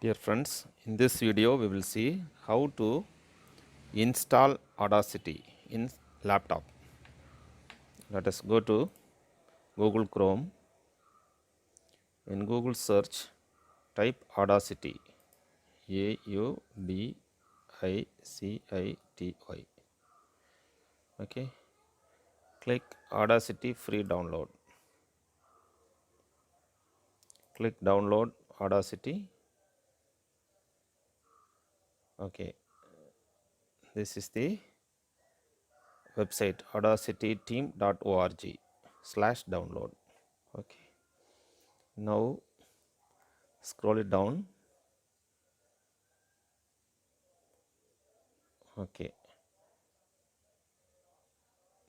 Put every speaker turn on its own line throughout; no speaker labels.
Dear friends, in this video we will see how to install Audacity in laptop. Let us go to Google Chrome. In Google search, type Audacity, Audicity. Okay, click Audacity free download. Click download Audacity. Okay, this is the website audacityteam.org/download. Okay, now scroll it down. Okay,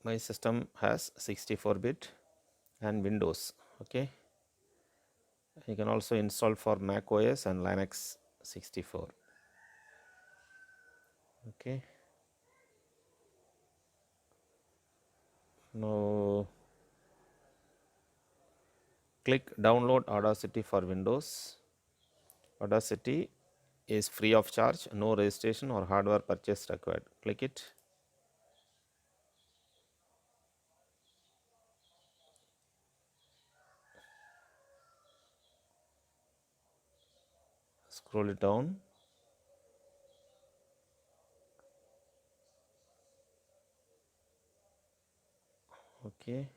my system has 64-bit and Windows. Okay, you can also install for Mac OS and Linux 64. Okay, now click download Audacity for Windows. Audacity is free of charge, no registration or hardware purchase required. Click it. Scroll it down. Okay,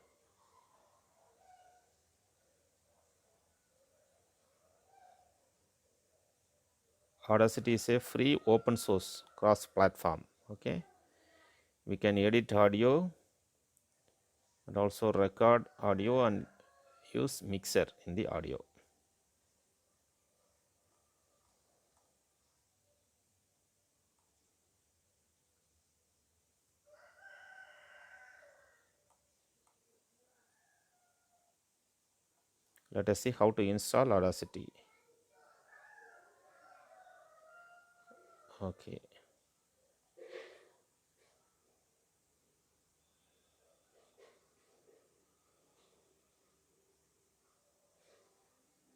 Audacity is a free open source cross platform. Okay, we can edit audio and also record audio and use mixer in the audio. Let us see how to install Audacity. Okay,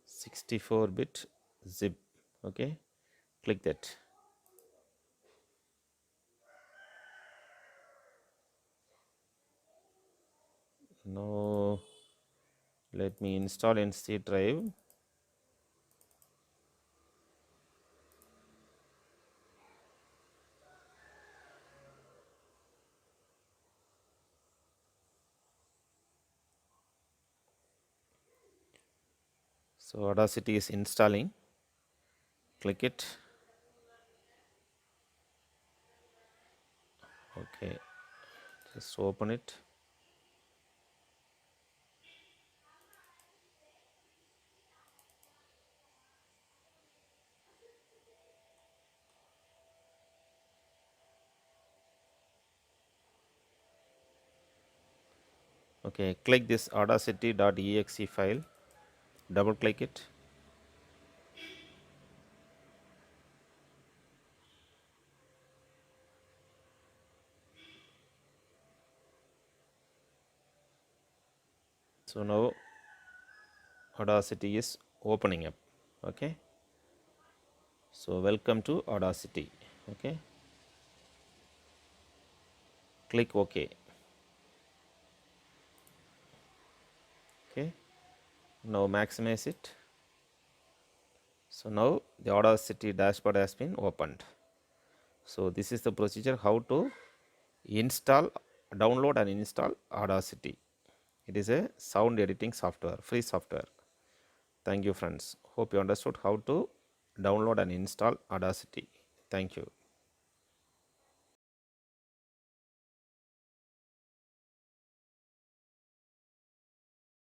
(64-bit zip). Okay, click that. Now let me install in C drive. So Audacity is installing. Click it. Okay, just open it. Okay, click this audacity.exe file. Double click it. So now Audacity is opening up. Okay, so welcome to Audacity. Okay, click OK. Okay, now maximize it. So now the Audacity dashboard has been opened. So this is the procedure how to download and install Audacity. It is a sound editing software, free software. Thank you friends. Hope you understood how to download and install Audacity. Thank you.